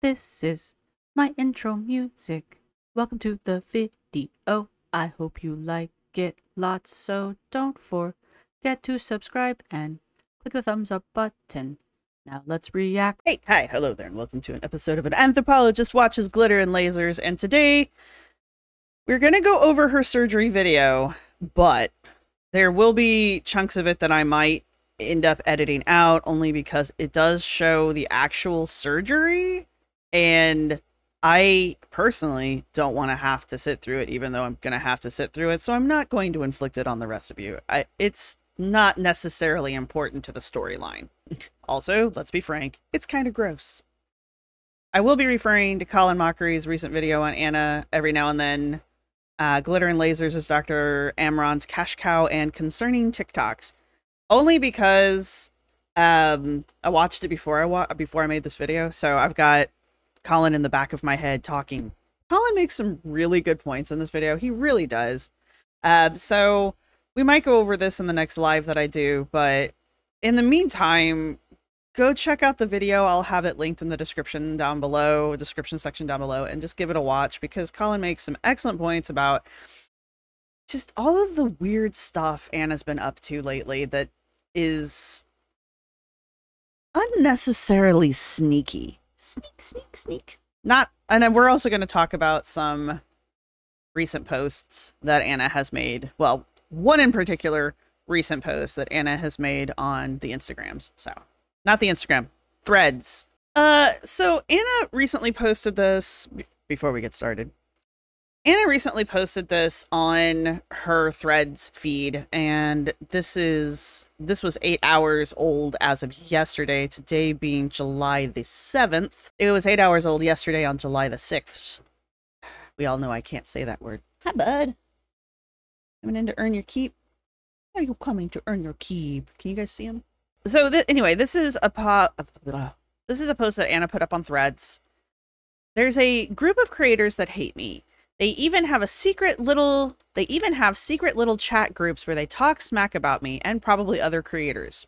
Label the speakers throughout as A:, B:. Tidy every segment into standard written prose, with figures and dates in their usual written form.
A: This is my intro music. Welcome to the video. I hope you like it lots, so don't forget to subscribe and click the thumbs up button. Now let's react.
B: Hey, hi, hello there, and welcome to an episode of An Anthropologist Watches Glitter and Lasers, and today we're gonna go over her surgery video, but there will be chunks of it that I might end up editing out, only because it does show the actual surgery, and I personally don't want to have to sit through it, even though I'm gonna have to sit through it, so I'm not going to inflict it on the rest of you. It's not necessarily important to the storyline. Also, let's be frank, it's kind of gross. I will be referring to Colin Mockery's recent video on Anna every now and then. Glitter and Lasers is Dr. Amron's cash cow and concerning TikToks. Only because I watched it before I made this video, so I've got Colin in the back of my head talking. Colin makes some really good points in this video. He really does. So we might go over this in the next live that I do, but in the meantime, go check out the video. I'll have it linked in the description down below, description section down below, and just give it a watch, because Colin makes some excellent points about just all of the weird stuff Anna's been up to lately that is unnecessarily sneaky. Sneak. And we're also going to talk about some recent posts that Anna has made. Well, one in particular recent post that Anna has made on the Instagrams. So, not the Instagram, Threads. So Anna recently posted this before we get started. Anna recently posted this on her Threads feed, and this was 8 hours old as of yesterday, today being July the 7th. It was 8 hours old yesterday on July the 6th. We all know I can't say that word. Hi, bud. Coming in to earn your keep? Are you coming to earn your keep? Can you guys see him? So anyway, this is a post that Anna put up on Threads. There's a group of creators that hate me. They even have secret little chat groups where they talk smack about me and probably other creators.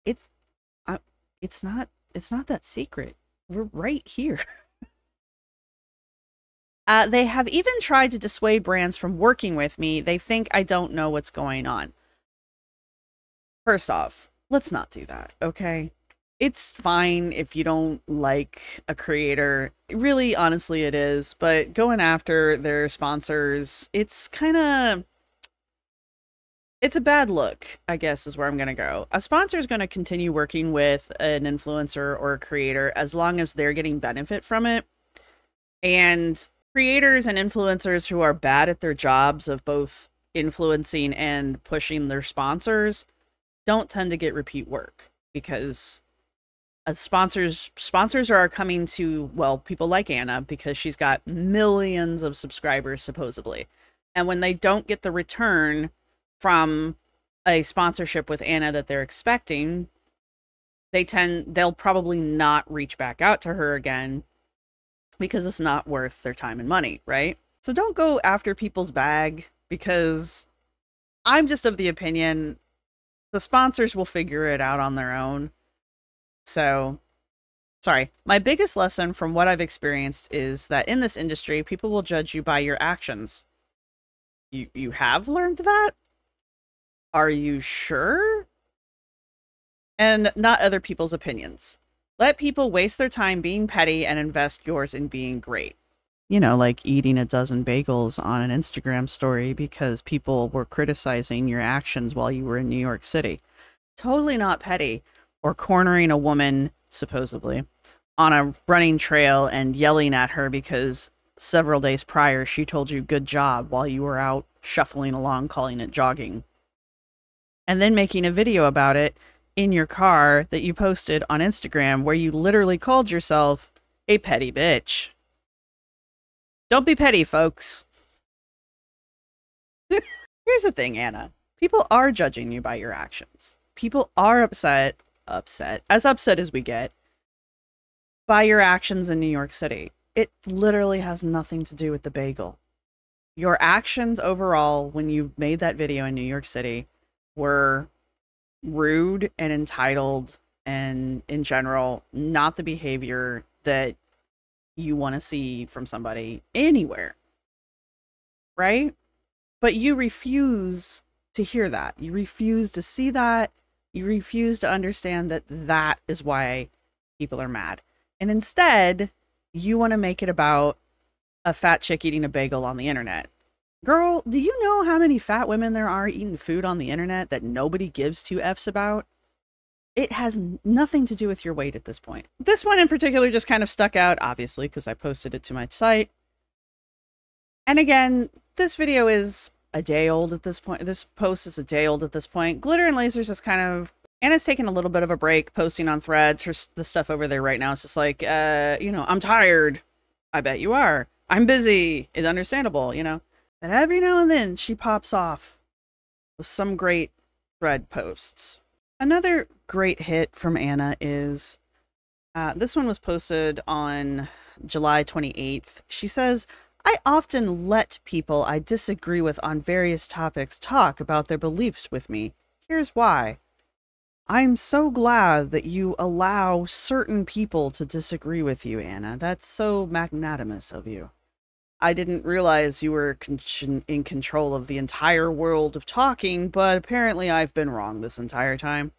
B: It's not that secret. We're right here. They have even tried to dissuade brands from working with me. They think I don't know what's going on. First off, let's not do that, okay? It's fine if you don't like a creator. Really, honestly, it is. But going after their sponsors, it's a bad look, I guess, is where I'm going to go. A sponsor is going to continue working with an influencer or a creator as long as they're getting benefit from it. And creators and influencers who are bad at their jobs of both influencing and pushing their sponsors don't tend to get repeat work, because sponsors are coming to, well, people like Anna, because she's got millions of subscribers supposedly, and when they don't get the return from a sponsorship with Anna that they're expecting, they'll probably not reach back out to her again, because it's not worth their time and money, right? So don't go after people's bag, because I'm just of the opinion the sponsors will figure it out on their own. So, sorry. My biggest lesson from what I've experienced is that in this industry, people will judge you by your actions. You have learned that? Are you sure? And not other people's opinions. Let people waste their time being petty and invest yours in being great. You know, like eating a dozen bagels on an Instagram story because people were criticizing your actions while you were in New York City. Totally not petty. Or cornering a woman, supposedly, on a running trail and yelling at her because several days prior she told you good job while you were out shuffling along, calling it jogging. And then making a video about it in your car that you posted on Instagram, where you literally called yourself a petty bitch. Don't be petty, folks. Here's the thing, Anna. People are judging you by your actions. People are upset as we get, by your actions in New York City. It literally has nothing to do with the bagel. Your actions overall, when you made that video in New York City, were rude and entitled, and in general, not the behavior that you want to see from somebody anywhere, right? But you refuse to hear that. You refuse to see that. You refuse to understand that that is why people are mad. And instead, you want to make it about a fat chick eating a bagel on the internet. Girl, do you know how many fat women there are eating food on the internet that nobody gives two Fs about? It has nothing to do with your weight at this point. This one in particular just kind of stuck out, obviously, because I posted it to my site. And again, this video is a day old at this point. This post is a day old at this point. Glitter and Lasers is kind of... Anna's taking a little bit of a break posting on threads. The stuff over there right now is just like, you know, I'm tired. I bet you are. I'm busy. It's understandable, you know. But every now and then she pops off with some great thread posts. Another great hit from Anna is, this one was posted on July 28th. She says, I often let people I disagree with on various topics talk about their beliefs with me. Here's why. I'm so glad that you allow certain people to disagree with you, Anna. That's so magnanimous of you. I didn't realize you were in control of the entire world of talking, but apparently I've been wrong this entire time.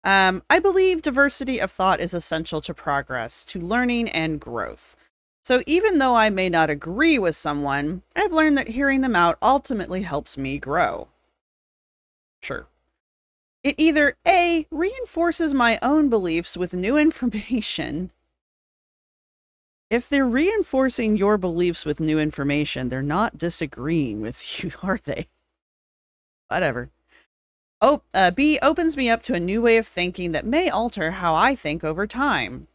B: I believe diversity of thought is essential to progress, to learning and growth. So even though I may not agree with someone, I've learned that hearing them out ultimately helps me grow. Sure. It either A, reinforces my own beliefs with new information. If they're reinforcing your beliefs with new information, they're not disagreeing with you, are they? Whatever. Oh, B, opens me up to a new way of thinking that may alter how I think over time.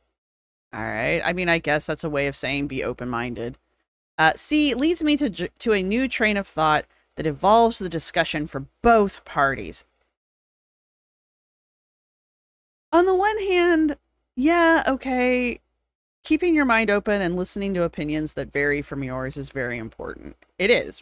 B: All right. I mean, I guess that's a way of saying be open-minded. C, leads me to a new train of thought that evolves the discussion for both parties. On the one hand, yeah, okay, keeping your mind open and listening to opinions that vary from yours is very important. It is,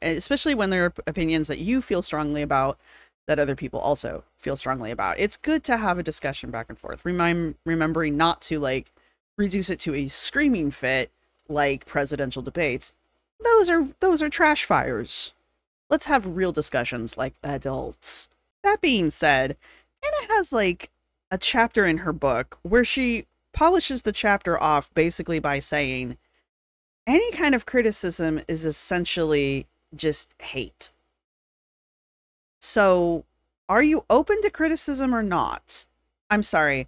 B: especially when there are opinions that you feel strongly about that other people also feel strongly about. It's good to have a discussion back and forth. Remembering not to, like, reduce it to a screaming fit like presidential debates. Those are trash fires. Let's have real discussions like adults. That being said, Anna has, like, a chapter in her book where she polishes the chapter off basically by saying any kind of criticism is essentially just hate. So, are you open to criticism or not? I'm sorry,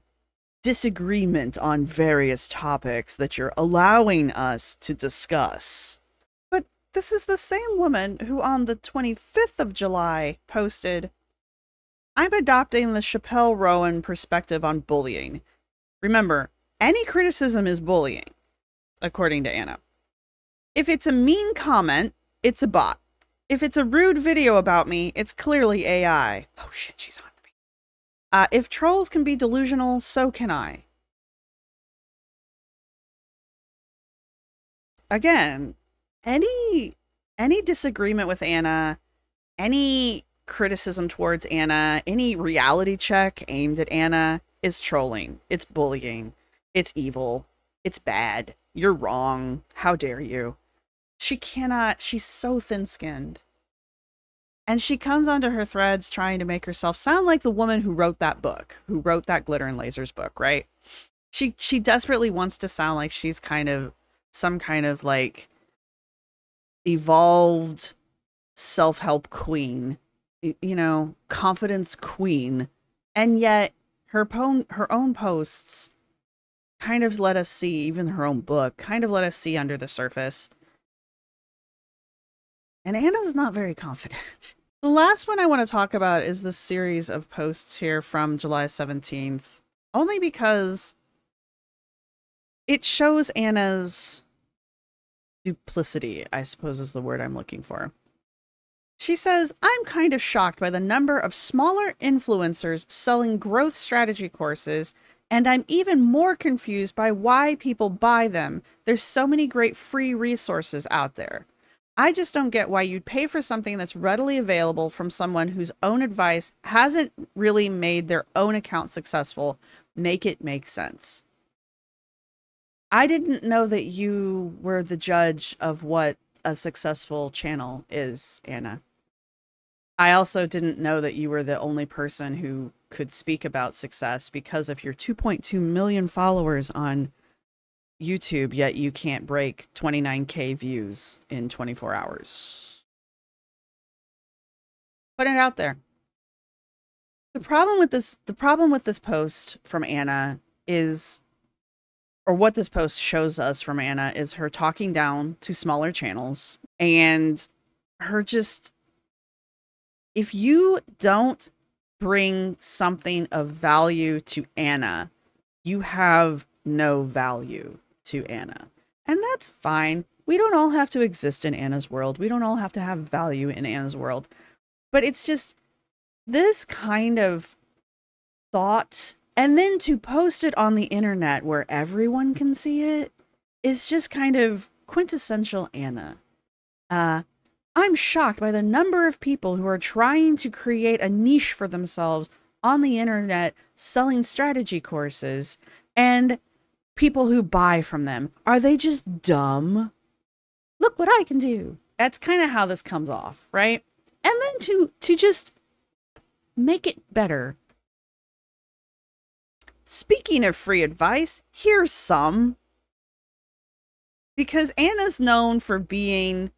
B: disagreement on various topics that you're allowing us to discuss. But this is the same woman who on the 25th of July posted, I'm adopting the Chappelle Rowan perspective on bullying. Remember, any criticism is bullying, according to Anna. If it's a mean comment, it's a bot. If it's a rude video about me, it's clearly AI. Oh shit, she's on me. If trolls can be delusional, so can I. Again, any disagreement with Anna, any criticism towards Anna, any reality check aimed at Anna is trolling. It's bullying. It's evil. It's bad. You're wrong. How dare you? She cannot, she's so thin-skinned. And she comes onto her threads trying to make herself sound like the woman who wrote that book, who wrote that Glitter and Lasers book, right? She desperately wants to sound like she's kind of some kind of like evolved self-help queen, you know, confidence queen. And yet her own posts kind of let us see, even her own book, kind of let us see under the surface. And Anna's not very confident. The last one I want to talk about is this series of posts here from July 17th. Only because it shows Anna's duplicity, I suppose is the word I'm looking for. She says, I'm kind of shocked by the number of smaller influencers selling growth strategy courses, and I'm even more confused by why people buy them. There's so many great free resources out there. I just don't get why you'd pay for something that's readily available from someone whose own advice hasn't really made their own account successful. Make it make sense. I didn't know that you were the judge of what a successful channel is, Anna. I also didn't know that you were the only person who could speak about success because of your 2.2 million followers on YouTube, yet you can't break 29K views in 24 hours. Put it out there. The problem with this post from Anna is, or what this post shows us from Anna, is her talking down to smaller channels and her just, if you don't bring something of value to Anna, you have no value to Anna. And that's fine. We don't all have to exist in Anna's world. We don't all have to have value in Anna's world. But it's just this kind of thought, and then to post it on the internet where everyone can see it, is just kind of quintessential Anna. I'm shocked by the number of people who are trying to create a niche for themselves on the internet selling strategy courses and people who buy from them. Are they just dumb? Look what I can do. That's kind of how this comes off, right? And then to just make it better. Speaking of free advice, here's some. Because Anna's known for being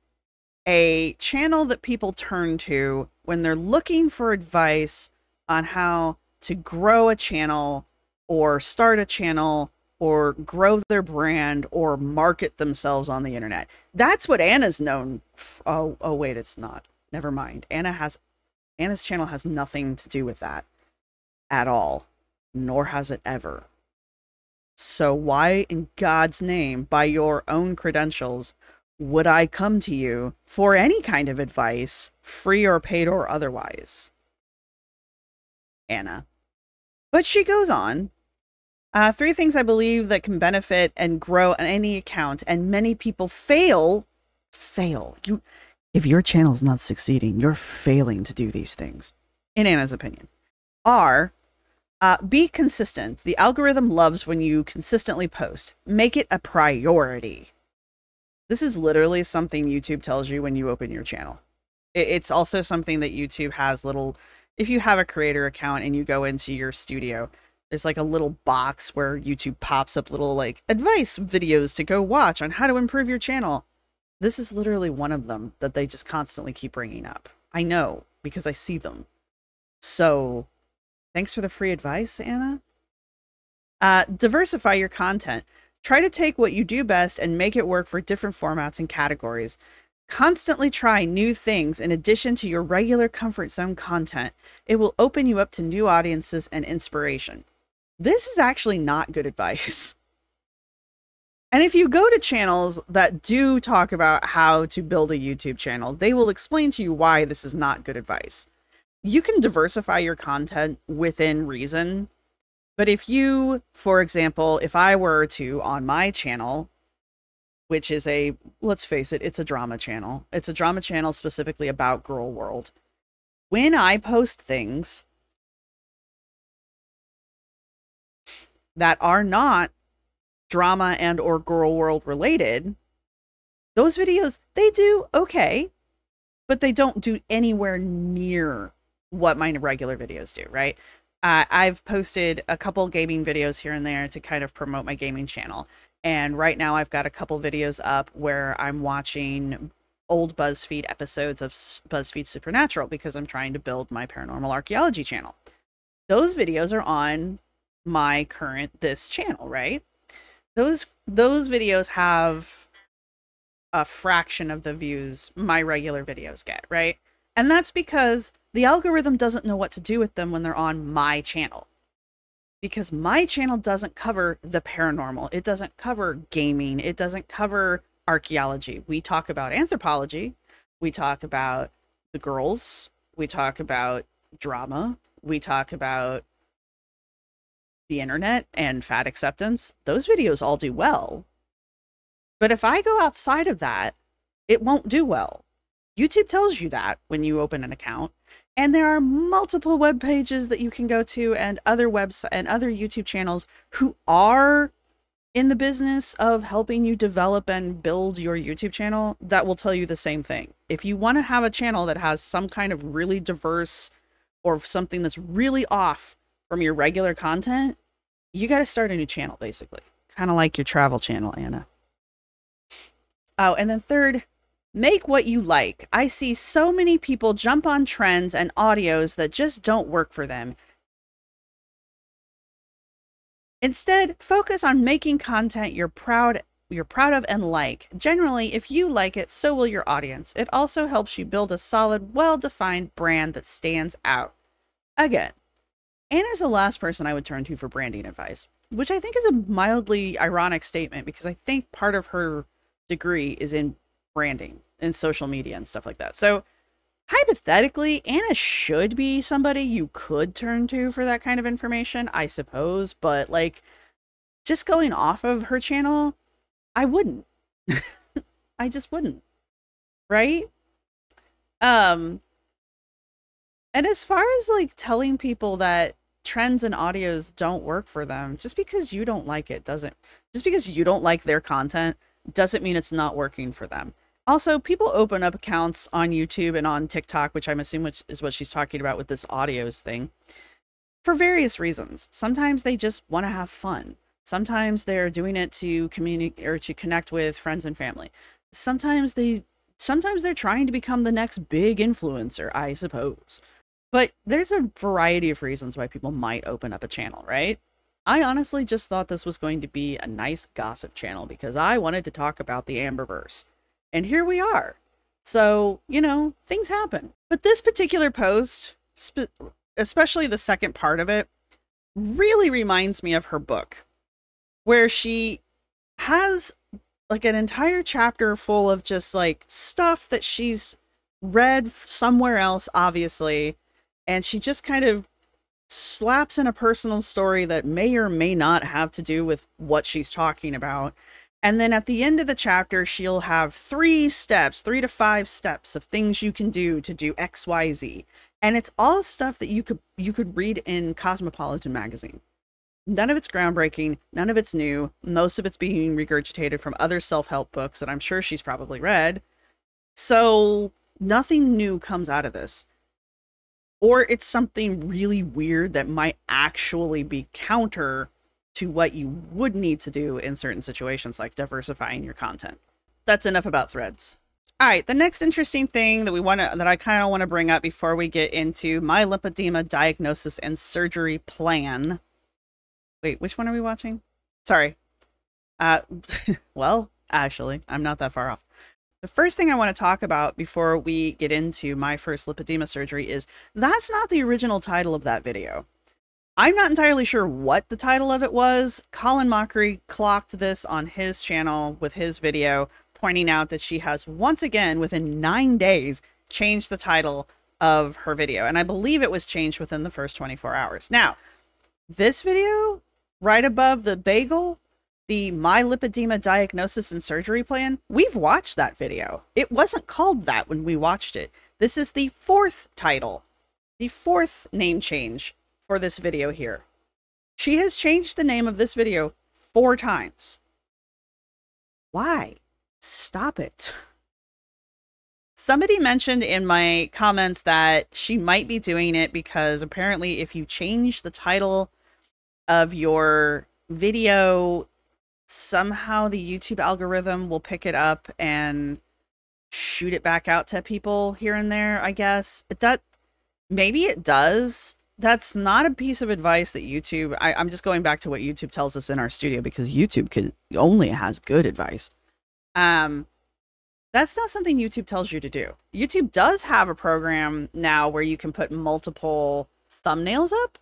B: a channel that people turn to when they're looking for advice on how to grow a channel or start a channel or grow their brand or market themselves on the internet. That's what Anna's known. Oh, wait, it's not. Never mind. Anna's channel has nothing to do with that at all, nor has it ever. So why in God's name, by your own credentials, would I come to you for any kind of advice, free or paid or otherwise? Anna. But she goes on. 3 things I believe that can benefit and grow on any account, and many people fail. If your channel's not succeeding, you're failing to do these things, in Anna's opinion, are be consistent. The algorithm loves when you consistently post. Make it a priority. This is literally something YouTube tells you when you open your channel. It's also something that YouTube has little, if you have a creator account and you go into your studio, there's like a little box where YouTube pops up little like advice videos to go watch on how to improve your channel. This is literally one of them that they just constantly keep bringing up. I know because I see them. So thanks for the free advice, Anna. Diversify your content. Try to take what you do best and make it work for different formats and categories. Constantly try new things in addition to your regular comfort zone content. It will open you up to new audiences and inspiration. This is actually not good advice. And if you go to channels that do talk about how to build a YouTube channel, they will explain to you why this is not good advice. You can diversify your content within reason. But if you, for example, if I were to, on my channel, which is a, let's face it, it's a drama channel. It's a drama channel specifically about Girl World. When I post things that are not drama and or Girl World related, those videos, they do okay, but they don't do anywhere near what my regular videos do, right? I've posted a couple gaming videos here and there to kind of promote my gaming channel. And right now I've got a couple videos up where I'm watching old BuzzFeed episodes of BuzzFeed Supernatural because I'm trying to build my Paranormal Archaeology channel. Those videos are on my this channel, right? Those videos have a fraction of the views my regular videos get, right? And that's because the algorithm doesn't know what to do with them when they're on my channel. Because my channel doesn't cover the paranormal. It doesn't cover gaming. It doesn't cover archaeology. We talk about anthropology. We talk about the girls. We talk about drama. We talk about the internet and fat acceptance. Those videos all do well. But if I go outside of that, it won't do well. YouTube tells you that when you open an account. And there are multiple web pages that you can go to and other websites and other YouTube channels who are in the business of helping you develop and build your YouTube channel that will tell you the same thing. If you want to have a channel that has some kind of really diverse or something that's really off from your regular content, you got to start a new channel, basically. Kind of like your travel channel, Anna. Oh, and then third, make what you like. I see so many people jump on trends and audios that just don't work for them. Instead, focus on making content you're proud of and like. Generally, if you like it, so will your audience. It also helps you build a solid, well-defined brand that stands out. Again, Anna's the last person I would turn to for branding advice, which I think is a mildly ironic statement because I think part of her degree is in branding and social media and stuff like that. So hypothetically, Anna should be somebody you could turn to for that kind of information, I suppose. But like, just going off of her channel, I wouldn't. I just wouldn't. Right? And as far as like telling people that trends and audios don't work for them, just because you don't like it just because you don't like their content doesn't mean it's not working for them. Also, people open up accounts on YouTube and on TikTok, which I'm assuming is what she's talking about with this audios thing, for various reasons. Sometimes they just want to have fun. Sometimes they're doing it to communicate or to connect with friends and family. Sometimes they're trying to become the next big influencer, I suppose. But there's a variety of reasons why people might open up a channel, right? I honestly just thought this was going to be a nice gossip channel because I wanted to talk about the Amberverse. And here we are. So, you know, things happen. But this particular post, especially the second part of it, really reminds me of her book, where she has like an entire chapter full of just like stuff that she's read somewhere else, obviously. And she just kind of slaps in a personal story that may or may not have to do with what she's talking about. And then at the end of the chapter, she'll have 3 to 5 steps of things you can do to do X, Y, Z. And it's all stuff that you could read in Cosmopolitan magazine. None of it's groundbreaking. None of it's new. Most of it's being regurgitated from other self-help books that I'm sure she's probably read. So nothing new comes out of this. Or it's something really weird that might actually be counter to what you would need to do in certain situations, like diversifying your content. That's enough about threads. All right, the next interesting thing that I kind of want to bring up before we get into my lymphedema diagnosis and surgery plan. Wait, which one are we watching? Sorry. Well, actually, I'm not that far off. The first thing I want to talk about before we get into my first lymphedema surgery is that's not the original title of that video. I'm not entirely sure what the title of it was. Colin Mockery clocked this on his channel with his video, pointing out that she has once again, within 9 days, changed the title of her video. And I believe it was changed within the first 24 hours. Now, this video, right above the bagel, the My Lipedema Diagnosis and Surgery Plan, we've watched that video. It wasn't called that when we watched it. This is the 4th title, the 4th name change for this video here. She has changed the name of this video 4 times. Why? Stop it. Somebody mentioned in my comments that she might be doing it because apparently if you change the title of your video, somehow the YouTube algorithm will pick it up and shoot it back out to people here and there, I guess. Maybe it does. That's not a piece of advice that YouTube... I'm just going back to what YouTube tells us in our studio because YouTube only has good advice. That's not something YouTube tells you to do. YouTube does have a program now where you can put multiple thumbnails up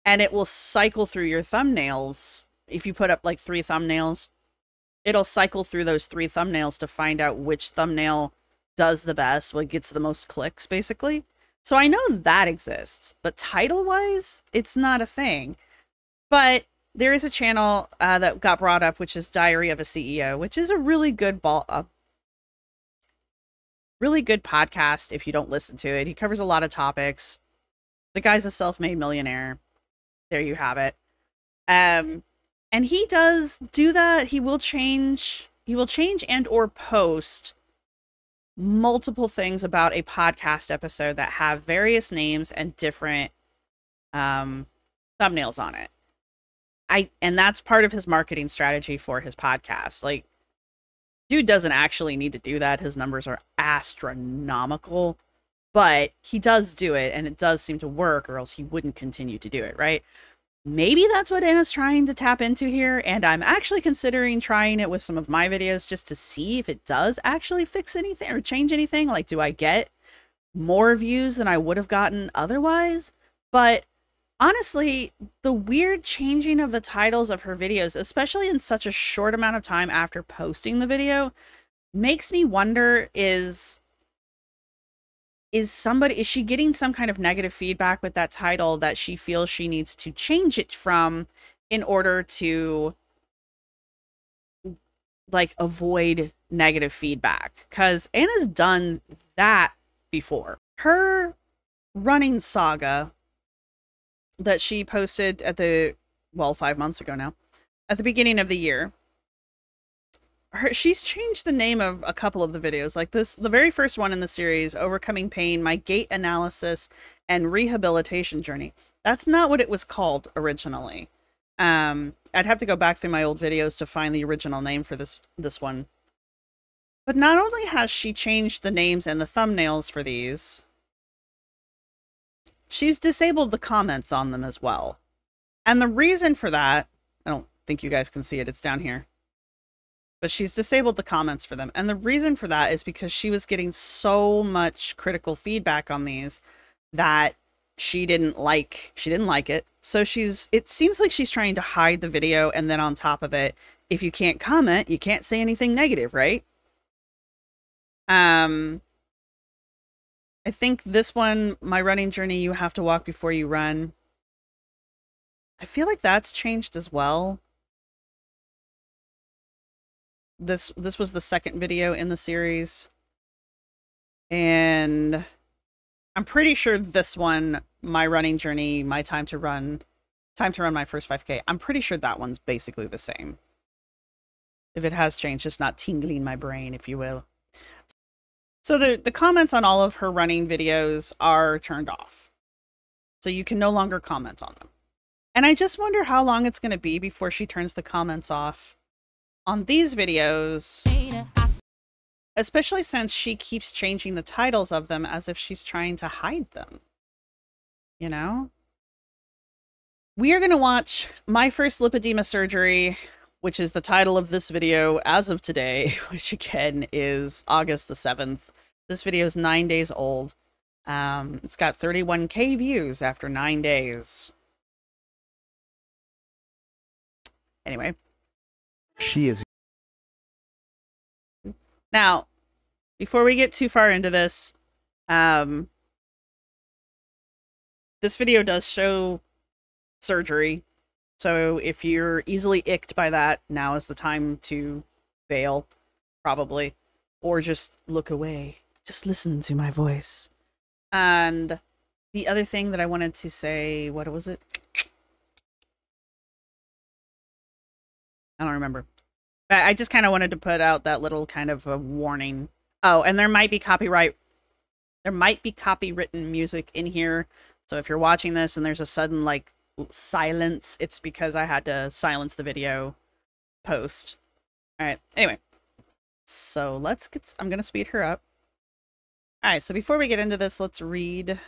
B: and it will cycle through your thumbnails. If you put up like 3 thumbnails, it'll cycle through those 3 thumbnails to find out which thumbnail does the best, what gets the most clicks, basically. So I know that exists, but title-wise, it's not a thing. But there is a channel that got brought up, which is Diary of a CEO, which is a really good podcast if you don't listen to it. He covers a lot of topics. The guy's a self-made millionaire. There you have it. And And he does do that. He will change and or post multiple things about a podcast episode that have various names and different thumbnails on it. And that's part of his marketing strategy for his podcast. Like, dude doesn't actually need to do that. His numbers are astronomical, but he does do it, and it does seem to work, or else he wouldn't continue to do it, right? Maybe that's what Anna's trying to tap into here, and I'm actually considering trying it with some of my videos just to see if it does actually fix anything or change anything. Like, do I get more views than I would have gotten otherwise? But honestly, the weird changing of the titles of her videos, especially in such a short amount of time after posting the video, makes me wonder, is she getting some kind of negative feedback with that title that she feels she needs to change it from in order to, like, avoid negative feedback? Because Anna's done that before. Her running saga that she posted at the, well, 5 months ago now, at the beginning of the year, she's changed the name of a couple of the videos. Like this, the very first one in the series, Overcoming Pain, My Gait Analysis and Rehabilitation Journey. That's not what it was called originally. I'd have to go back through my old videos to find the original name for this one. But not only has she changed the names and the thumbnails for these, she's disabled the comments on them as well. And the reason for that, I don't think you guys can see it, it's down here. But she's disabled the comments for them. And the reason for that is because she was getting so much critical feedback on these that she didn't like it. So it seems like she's trying to hide the video, and then on top of it, if you can't comment, you can't say anything negative, right? I think this one, My Running Journey, You Have to Walk Before You Run, I feel like that's changed as well. This was the second video in the series, and I'm pretty sure this one, My Running Journey, My Time to Run My First 5K, I'm pretty sure that one's basically the same. If it has changed, it's not tingling my brain, if you will. So the comments on all of her running videos are turned off, so you can no longer comment on them. And I just wonder how long it's going to be before she turns the comments off on these videos, especially since she keeps changing the titles of them as if she's trying to hide them. You know? We are going to watch My First Lipedema Surgery, which is the title of this video as of today, which again is August the 7th. This video is 9 days old. It's got 31K views after 9 days. Anyway.
C: She is.
B: Now, before we get too far into this, this video does show surgery. So if you're easily icked by that, now is the time to bail, probably. Or just look away. Just listen to my voice. And the other thing that I wanted to say, what was it? I don't remember. I just kind of wanted to put out that little kind of a warning. Oh, and there might be copywritten music in here. So if you're watching this and there's a sudden, like, silence, it's because I had to silence the video post. All right. Anyway, so I'm going to speed her up. All right. So before we get into this, let's read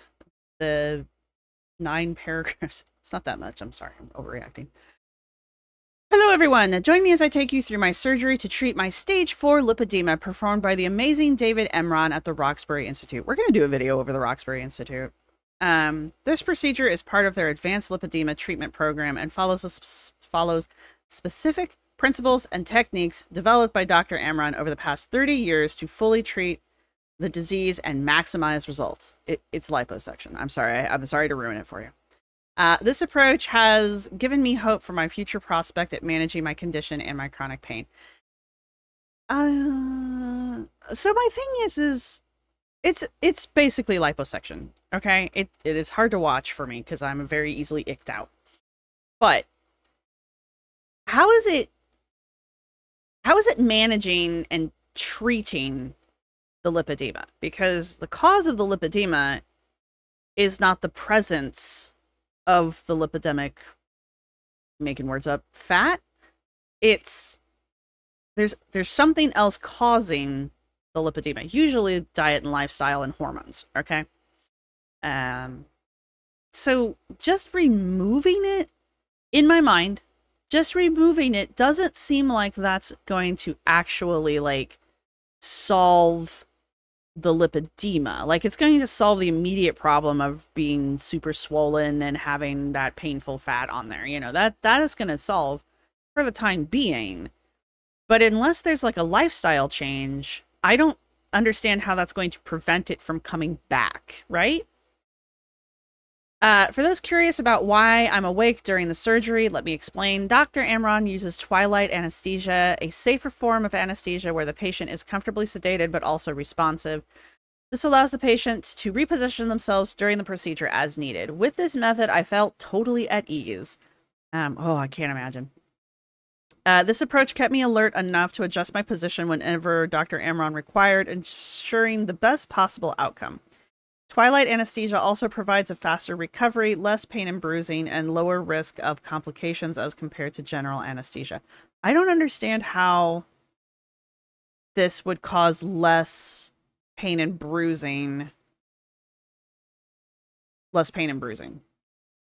B: the 9 paragraphs. It's not that much. I'm sorry. I'm overreacting. Hello everyone, join me as I take you through my surgery to treat my stage 4 lipedema performed by the amazing David Emron at the Roxbury Institute. We're going to do a video over the Roxbury Institute. This procedure is part of their advanced lipedema treatment program and follows specific principles and techniques developed by Dr. Emron over the past 30 years to fully treat the disease and maximize results. It's liposuction. I'm sorry to ruin it for you. This approach has given me hope for my future prospect at managing my condition and my chronic pain. So my thing is it's basically liposuction, okay? It is hard to watch for me because I'm very easily icked out. But how is it managing and treating the lipedema? Because the cause of the lipedema is not the presence of the lipidemic, making words up, fat. It's there's something else causing the lipedema, usually diet and lifestyle and hormones. Okay. So just removing it, in my mind, just removing it doesn't seem like that's going to actually like solve the lipedema. Like it's going to solve the immediate problem of being super swollen and having that painful fat on there. You know, that is going to solve for the time being. But unless there's like a lifestyle change, I don't understand how that's going to prevent it from coming back, right? For those curious about why I'm awake during the surgery, let me explain. Dr. Amron uses twilight anesthesia, a safer form of anesthesia where the patient is comfortably sedated but also responsive. This allows the patient to reposition themselves during the procedure as needed. With this method, I felt totally at ease. Oh, I can't imagine. This approach kept me alert enough to adjust my position whenever Dr. Amron required, ensuring the best possible outcome. Twilight anesthesia also provides a faster recovery, less pain and bruising, and lower risk of complications as compared to general anesthesia. I don't understand how this would cause less pain and bruising. Less pain and bruising.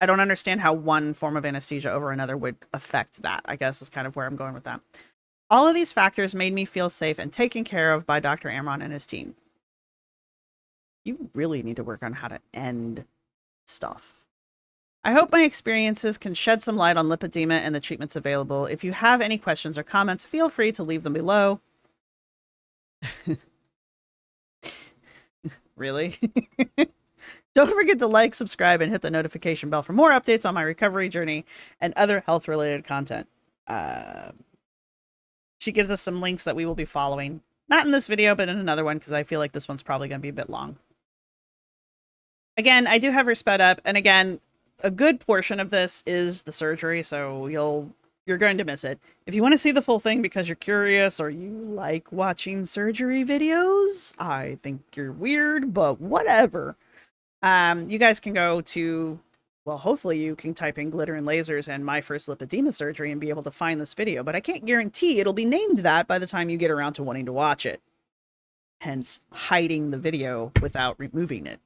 B: I don't understand how one form of anesthesia over another would affect that, I guess is kind of where I'm going with that. All of these factors made me feel safe and taken care of by Dr. Amron and his team. You really need to work on how to end stuff. I hope my experiences can shed some light on lipedema and the treatments available. If you have any questions or comments, feel free to leave them below. Really? Don't forget to like, subscribe, and hit the notification bell for more updates on my recovery journey and other health-related content. She gives us some links that we will be following. Not in this video, but in another one, because I feel like this one's probably going to be a bit long. Again, I do have her sped up, and again, a good portion of this is the surgery, so you're going to miss it. If you want to see the full thing because you're curious or you like watching surgery videos, I think you're weird, but whatever. You guys can go to, well, hopefully you can type in glitter and lasers and my first lipedema surgery and be able to find this video, but I can't guarantee it'll be named that by the time you get around to wanting to watch it. Hence, hiding the video without removing it.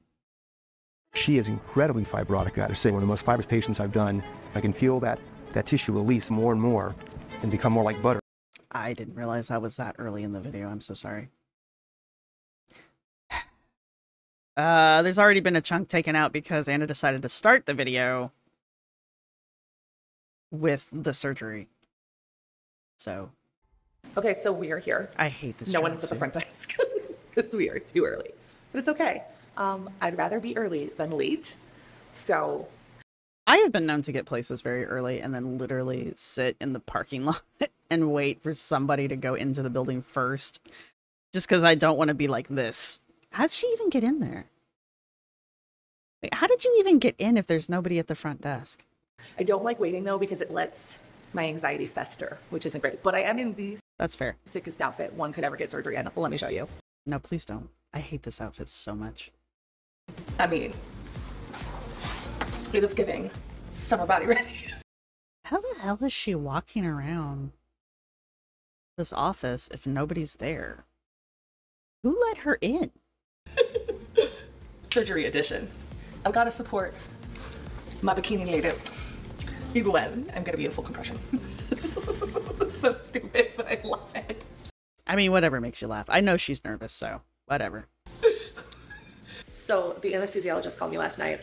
C: She is incredibly fibrotic. I gotta say, one of the most fibrous patients I've done. I can feel that tissue release more and more and become more like butter.
B: I didn't realize I was that early in the video. I'm so sorry. There's already been a chunk taken out because Anna decided to start the video with the surgery. So.
D: Okay, so we are here.
B: I hate this.
D: No one is at the front desk because we are too early, but it's okay. I'd rather be early than late. So.
B: I have been known to get places very early and then literally sit in the parking lot and wait for somebody to go into the building first. Just because I don't want to be like this. How'd she even get in there? Wait, how did you even get in if there's nobody at the front desk?
D: I don't like waiting though because it lets my anxiety fester, which isn't great. But I am in the
B: That's fair.
D: sickest outfit one could ever get surgery in. Let me show you.
B: No, please don't. I hate this outfit so much.
D: I mean, it is giving summer body ready.
B: How the hell is she walking around this office if nobody's there? Who let her in?
D: Surgery edition. I've got to support my bikini ladies. Even when I'm going to be in full compression. It's so stupid, but I love it.
B: I mean, whatever makes you laugh. I know she's nervous, so whatever.
D: So the anesthesiologist called me last night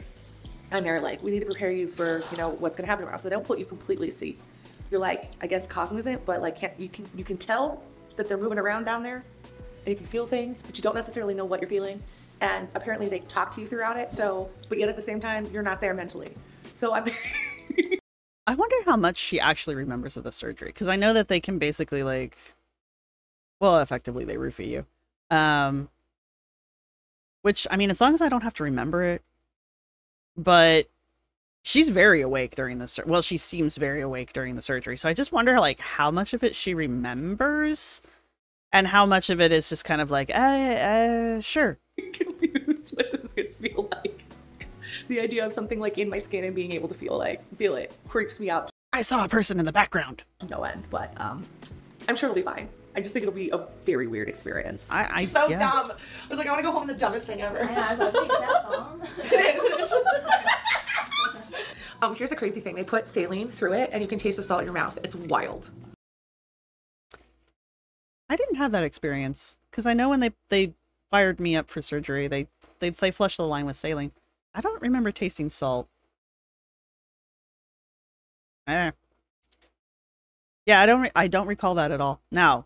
D: and they're like, we need to prepare you for, you know, what's going to happen tomorrow. So they don't put you completely asleep. You're like, I guess cognizant, but like you can tell that they're moving around down there and you can feel things, but you don't necessarily know what you're feeling. And apparently they talk to you throughout it. So, but yet at the same time, you're not there mentally. So I'm
B: I wonder how much she actually remembers of the surgery. Because I know that they can basically like, well, effectively they roofie you. Which, I mean, as long as I don't have to remember it. But she's very awake during the well, she seems very awake during the surgery. So I just wonder like how much of it she remembers and how much of it is just kind of like, sure.
D: Confused what this is gonna feel like. The idea of something like in my skin and being able to feel it creeps me out
B: I saw a person in the background.
D: to no end, but I'm sure it'll be fine. I just think it'll be a very weird experience.
B: I
D: So
B: yeah.
D: dumb. I was like, I want to go home, the dumbest thing ever.
E: I was like, is that bomb?
D: Here's the crazy thing. They put saline through it and you can taste the salt in your mouth. It's wild.
B: I didn't have that experience because I know when they fired me up for surgery, they flushed the line with saline. I don't remember tasting salt. Yeah, I don't recall that at all. Now,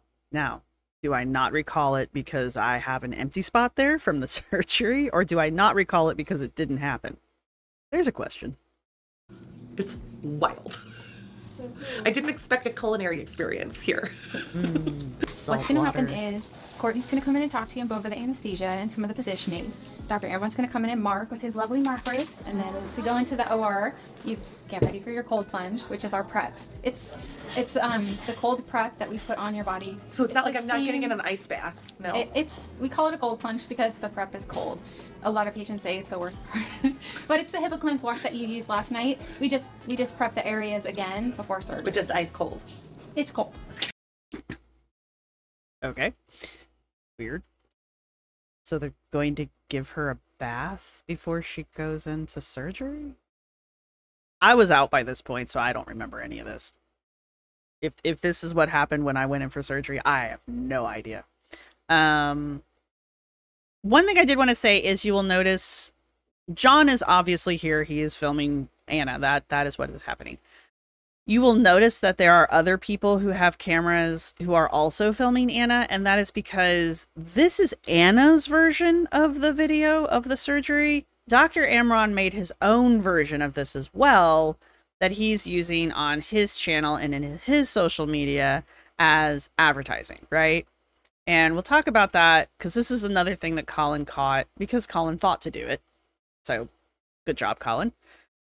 B: do I not recall it because I have an empty spot there from the surgery, or do I not recall it because it didn't happen? There's a question.
D: It's wild.
E: So cool.
D: I didn't expect a culinary experience here.
E: What's going to happen is Courtney's going to come in and talk to you and go over the anesthesia and some of the positioning. Dr. Everyone's going to come in and mark with his lovely markers, and then to go into the OR, you get ready for your cold plunge, which is our prep. It's the cold prep that we put on your body.
D: So it's not like
E: the
D: I'm not getting in
E: same-
D: an ice bath. No.
E: We call it a cold plunge because the prep is cold. A lot of patients say it's the worst part, but it's the HIPAA wash that you used last night. We just prep the areas again before surgery.
D: But just ice cold.
E: It's cold.
B: Okay. Weird. So they're going to give her a bath before she goes into surgery? I was out by this point, so I don't remember any of this. If this is what happened when I went in for surgery, I have no idea. One thing I did want to say is you will notice John is obviously here. He is filming Anna. That is what is happening. You will notice that there are other people who have cameras who are also filming Anna, and that is because this is Anna's version of the video of the surgery. Dr. Amron made his own version of this as well that he's using on his channel and in his social media as advertising, right? And we'll talk about that because this is another thing that Colin caught because Colin thought to do it. So good job, Colin.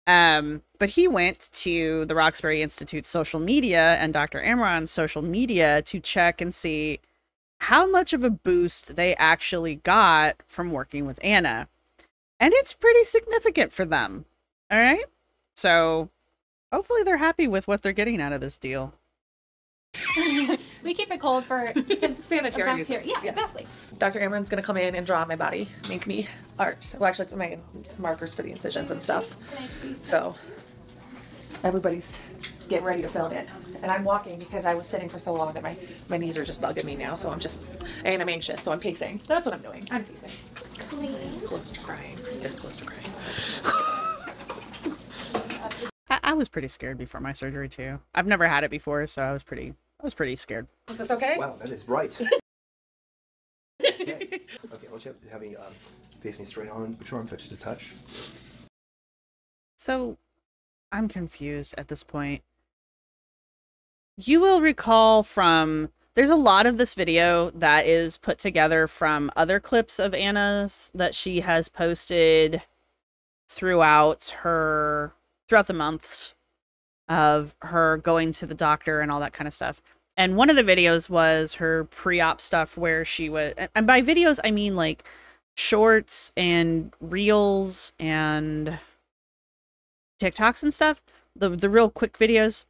B: But he went to the Roxbury Institute's social media and Dr. Amron's social media to check and see how much of a boost they actually got from working with Anna. And it's pretty significant for them. All right. So hopefully they're happy with what they're getting out of this deal.
E: We keep it cold for
D: Sanitary.
E: bacteria. Yeah,
D: Yes.
E: exactly.
D: Dr. Amron's gonna come in and draw on my body, make me art. Well, actually, it's some markers for the incisions and stuff. So everybody's getting ready to film it. And I'm walking because I was sitting for so long that my knees are just bugging me now. So I'm anxious, so I'm pacing. That's what I'm doing. I'm pacing. Close to crying. This close to crying.
B: I was pretty scared before my surgery too. I've never had it before, so I was pretty scared.
D: Is this okay?
C: Wow, that is bright. Okay, let's have me facing straight on. Put your arm touch to touch.
B: So I'm confused at this point. You will recall from there's a lot of this video that is put together from other clips of Anna's that she has posted throughout the months of her going to the doctor and all that kind of stuff. And one of the videos was her pre-op stuff where she was, and by videos, I mean like shorts and reels and TikToks and stuff. The real quick videos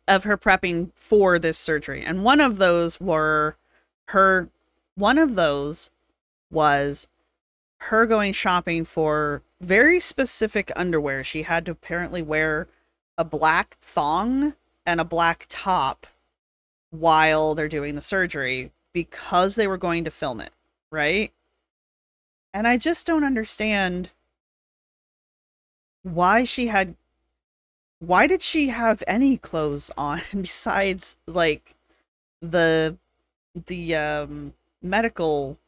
B: of her prepping for this surgery. And one of those was her going shopping for very specific underwear. She had to apparently wear a black thong and a black top while they're doing the surgery because they were going to film it, right? And I just don't understand why did she have any clothes on besides like the medical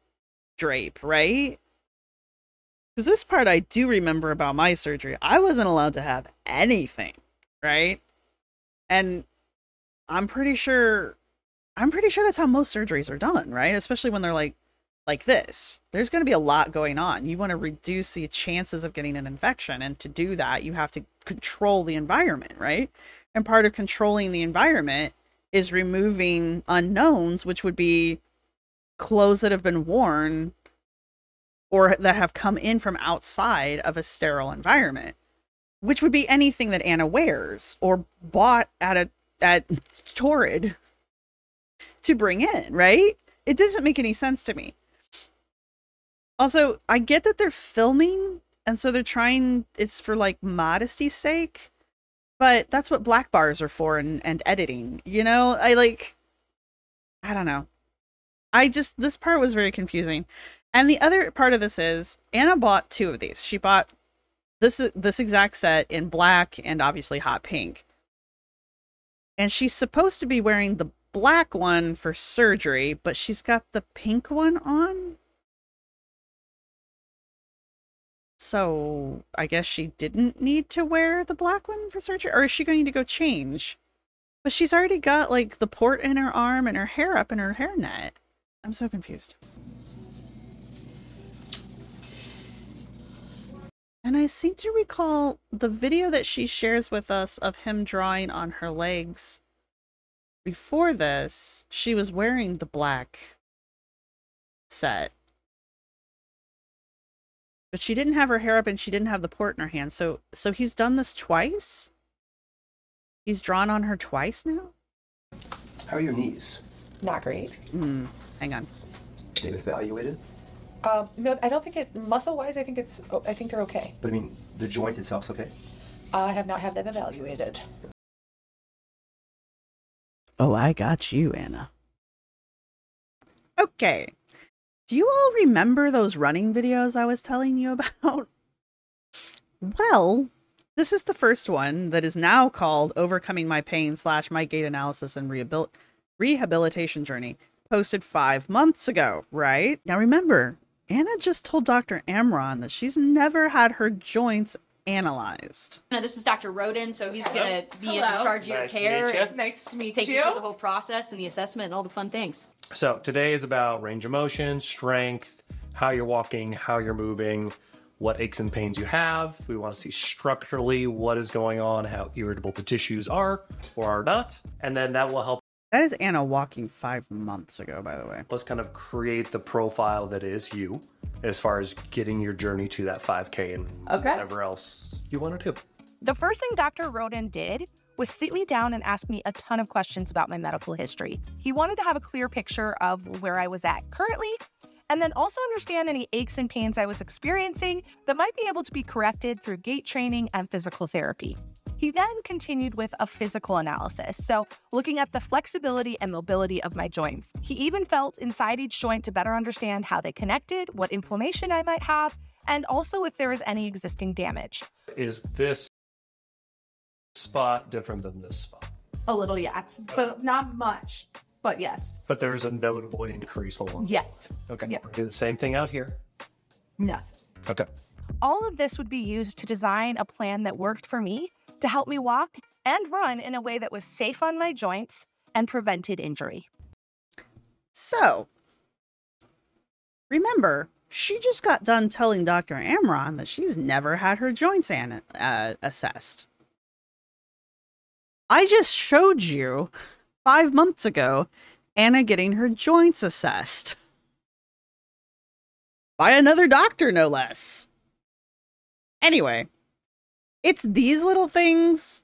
B: drape, right? Because this part I do remember about my surgery. I wasn't allowed to have anything, right? And I'm pretty sure that's how most surgeries are done, right? Especially when they're like like this. There's going to be a lot going on. You want to reduce the chances of getting an infection. And to do that, you have to control the environment, right? And part of controlling the environment is removing unknowns, which would be clothes that have been worn or that have come in from outside of a sterile environment, which would be anything that Anna wears or bought at Torrid to bring in, right? It doesn't make any sense to me. Also, I get that they're filming, and so they're trying, it's for like modesty's sake, but that's what black bars are for and editing, you know? I don't know. This part was very confusing. And the other part of this is, Anna bought 2 of these. She bought this exact set in black and obviously hot pink. And she's supposed to be wearing the black one for surgery, but she's got the pink one on. So I guess she didn't need to wear the black one for surgery, or is she going to go change? But she's already got like the port in her arm and her hair up in her hairnet. I'm so confused. And I seem to recall the video that she shares with us of him drawing on her legs. Before this, she was wearing the black set. But she didn't have her hair up and she didn't have the port in her hand. So he's done this twice? He's drawn on her twice now?
C: How are your knees?
D: Not great.
B: Hang on.
C: They've evaluated?
D: No, I don't think muscle-wise, I think they're okay.
C: But I mean, the joint itself's okay?
D: I have not had them evaluated.
B: Oh, I got you, Anna. Okay. Do you all remember those running videos I was telling you about? Well, this is the first one that is now called Overcoming My Pain / My Gait Analysis and Rehabilitation Journey, posted 5 months ago, right? Now remember, Anna just told Dr. Amron that she's never had her joints analyzed.
A: Now, this is Dr. Roden, so he's going to be in
F: Hello.
A: charge of your
F: Nice to
A: care
F: meet you.
A: and
F: Nice to meet
A: take you
F: you.
A: through the whole process and the assessment and all the fun things.
F: So today is about range of motion, strength, how you're walking, how you're moving, what aches and pains you have. We want to see structurally what is going on, how irritable the tissues are or are not, and then that will help
B: That is Anna walking 5 months ago, by the way.
F: us kind of create the profile that is you as far as getting your journey to that 5K and whatever else you want to do.
G: The first thing Dr. Roden did was sit me down and ask me a ton of questions about my medical history. He wanted to have a clear picture of where I was at currently, and then also understand any aches and pains I was experiencing that might be able to be corrected through gait training and physical therapy. He then continued with a physical analysis, so looking at the flexibility and mobility of my joints. He even felt inside each joint to better understand how they connected, what inflammation I might have, and also if there is any existing damage.
F: Is this spot different than this spot?
D: A little, yes, but not much. But yes.
F: But there's a notable increase along.
D: Yes.
F: Okay.
D: Yeah.
F: Do the same thing out here.
D: Nothing.
F: Okay.
G: All of this would be used to design a plan that worked for me to help me walk and run in a way that was safe on my joints and prevented injury.
B: So, remember, she just got done telling Dr. Amron that she's never had her joints assessed. I just showed you 5 months ago Anna getting her joints assessed. By another doctor, no less. Anyway, it's these little things.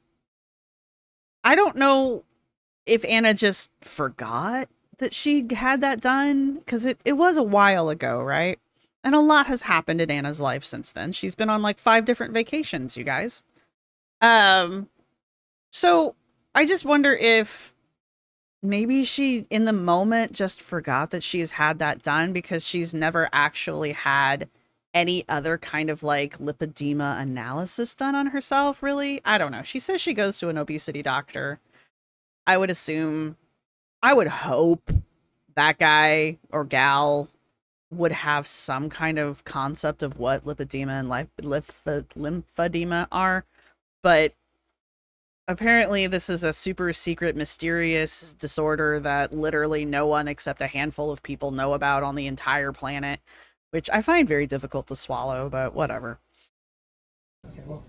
B: I don't know if Anna just forgot that she had that done, because it was a while ago, right? And a lot has happened in Anna's life since then. She's been on like 5 different vacations, you guys. So I just wonder if maybe she, in the moment, just forgot that she's had that done because she's never actually had any other kind of like lipedema analysis done on herself, really. I don't know. She says she goes to an obesity doctor. I would assume, I would hope that guy or gal would have some kind of concept of what lipedema and lymphedema are. But apparently this is a super secret, mysterious disorder that literally no one except a handful of people know about on the entire planet, which I find very difficult to swallow, but whatever.
C: Okay, well.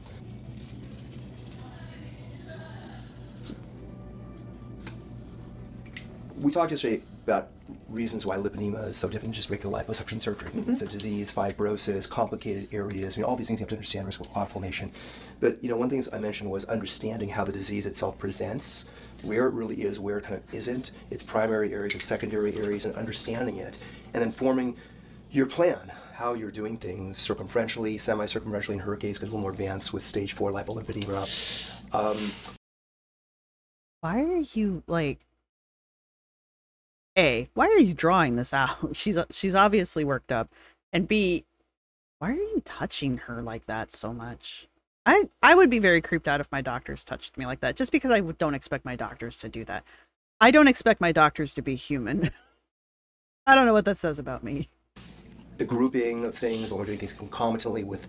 C: We talked yesterday about reasons why lipedema is so different than just regular liposuction surgery. It's a disease, fibrosis, complicated areas. I mean, all these things you have to understand, risk of clot formation. But, you know, one thing I mentioned was understanding how the disease itself presents, where it really is, where it kind of isn't, its primary areas, its secondary areas, and understanding it, and then forming your plan, how you're doing things circumferentially, semi-circumferentially, in her case, because a little more advanced with stage 4 lipolipedema.
B: Why are you, like, A, why are you drawing this out? She's obviously worked up. And B, why are you touching her like that so much? I would be very creeped out if my doctors touched me like that, just because I don't expect my doctors to do that. I don't expect my doctors to be human. I don't know what that says about me.
C: The grouping of things, when we're doing things concomitantly with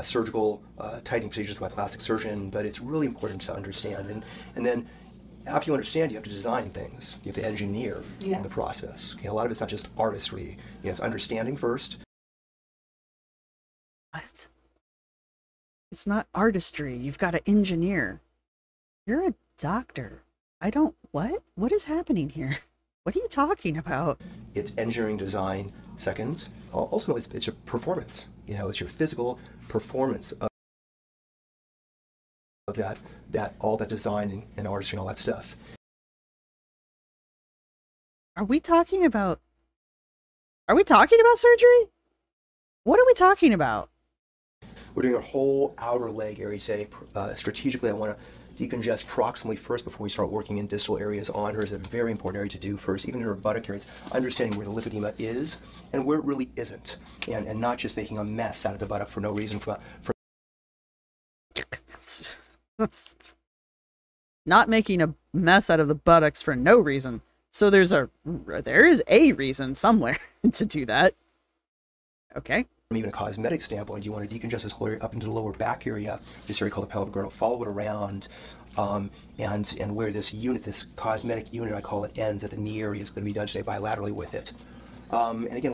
C: surgical tightening procedures with my plastic surgeon, but it's really important to understand. And then after you understand, you have to design things. You have to engineer the process. Okay, a lot of it's not just artistry. You know, it's understanding first.
B: What? It's not artistry. You've got to engineer. You're a doctor. What? What is happening here? What are you talking about?
C: It's engineering design second. Ultimately, it's your performance. You know, it's your physical performance of that all that design and artistry and all that stuff.
B: Are we talking about surgery? What are we talking about?
C: We're doing our whole outer leg area today. Strategically, I want to decongest proximally first before we start working in distal areas on her. Is a very important area to do first, even in her buttock areas, understanding where the lipedema is and where it really isn't, and not just making a mess out of the buttock for no reason.
B: Not making a mess out of the buttocks for no reason. So there is a reason somewhere to do that. Okay.
C: From even a cosmetic standpoint, you want to decongest this whole area up into the lower back area, this area called the pelvic girdle, follow it around, and where this unit, this cosmetic unit, I call it, ends at the knee area, is going to be done today bilaterally with it. And again,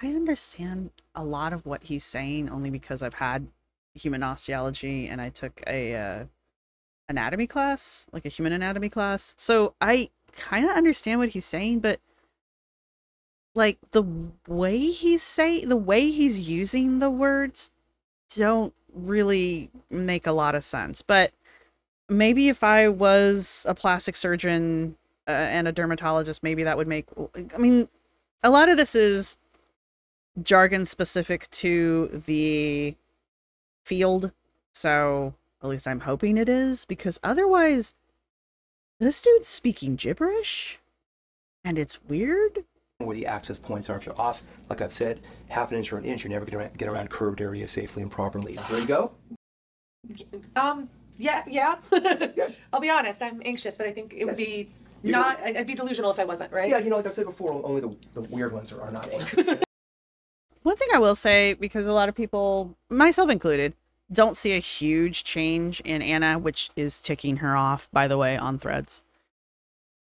B: I understand a lot of what he's saying only because I've had human osteology and I took a anatomy class, like a human anatomy class. So I kind of understand what he's saying, but like the way he's using the words don't really make a lot of sense. But maybe if I was a plastic surgeon and a dermatologist, maybe that would make, I mean, a lot of this is jargon specific to the field. So at least I'm hoping it is, because otherwise this dude's speaking gibberish and it's weird.
C: Where the access points are, if you're off, like I've said, half an inch or an inch, you're never going to get around curved area safely and properly. Ready to go?
D: Yeah. I'll be honest, I'm anxious, but I think it would be I'd be delusional if I wasn't, right?
C: Yeah, you know, like I've said before, only the weird ones are not anxious.
B: One thing I will say, because a lot of people, myself included, don't see a huge change in Anna, which is ticking her off, by the way, on Threads.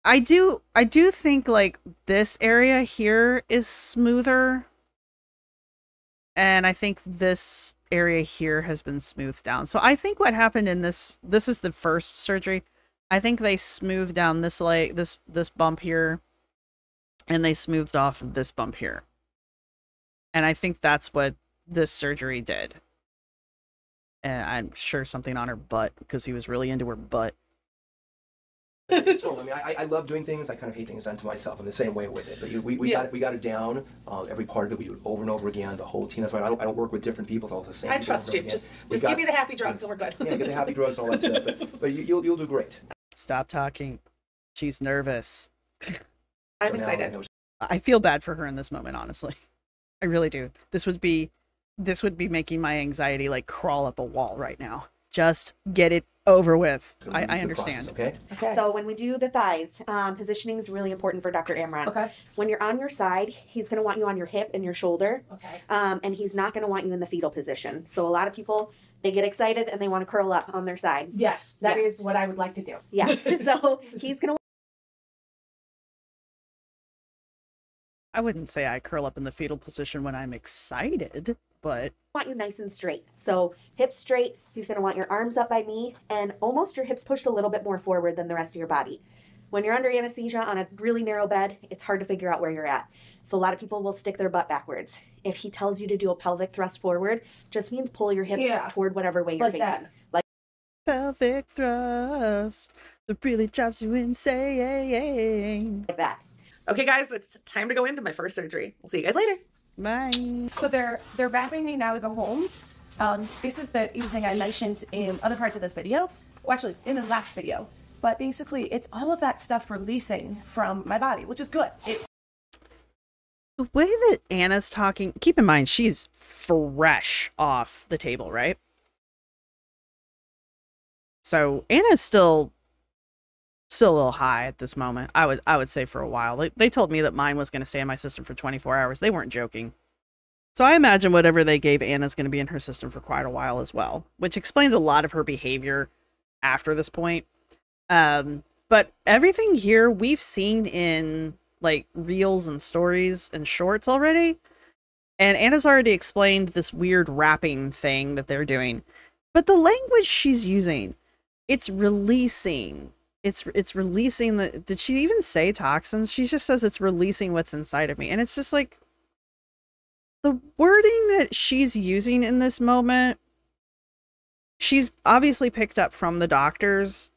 B: I do think like this area here is smoother, and I think this area here has been smoothed down. So I think what happened in this is the first surgery. I think they smoothed down this this bump here, and they smoothed off this bump here. And I think that's what this surgery did. And I'm sure something on her butt, because he was really into her butt.
C: So, I mean, I love doing things. I kind of hate things done to myself. I'm the same way with it. But we got it down. Every part of it, we do it over and over again. The whole team. That's why I don't work with different people. It's all the same.
D: I trust you. Just give me the happy drugs and we're good.
C: Yeah, get the happy drugs and all that stuff. But you'll do great.
B: Stop talking. She's nervous.
D: I'm excited.
B: I feel bad for her in this moment, honestly. I really do. This would be making my anxiety like crawl up a wall right now. Just get it over with. I understand.
C: Process, okay.
H: So when we do the thighs, positioning is really important for Dr. Amran.
D: Okay.
H: When you're on your side, he's going to want you on your hip and your shoulder.
D: Okay.
H: And he's not going to want you in the fetal position. So a lot of people They get excited and they want to curl up on their side.
I: Yes, that is what I would like to do.
H: Yeah. So he's going to
B: I wouldn't say I curl up in the fetal position when I'm excited, but
H: want you nice and straight. So hips straight. He's going to want your arms up by me and almost your hips pushed a little bit more forward than the rest of your body. When you're under anesthesia on a really narrow bed, it's hard to figure out where you're at. So a lot of people will stick their butt backwards. If he tells you to do a pelvic thrust forward, just means pull your hips toward whatever way you're
I: Like
H: facing.
I: that.
H: Like
B: pelvic thrust that really drives you insane.
H: that.
D: Okay, guys, it's time to go into my first surgery. We'll see you guys later.
B: Bye.
I: So they're wrapping me now to go home. This is the evening I mentioned in other parts of this video. Well, actually, in the last video. But basically, it's all of that stuff releasing from my body, which is good.
B: The way that Anna's talking, keep in mind, she's fresh off the table, right? So Anna's still a little high at this moment. I would say for a while. They told me that mine was going to stay in my system for 24 hours. They weren't joking. So I imagine whatever they gave Anna's going to be in her system for quite a while as well, which explains a lot of her behavior after this point. But everything here we've seen in like reels and stories and shorts already. And Anna's already explained this weird wrapping thing that they're doing. But the language she's using, it's releasing. It's releasing the... Did she even say toxins? She just says it's releasing what's inside of me. And it's just like... The wording that she's using in this moment, she's obviously picked up from the doctors.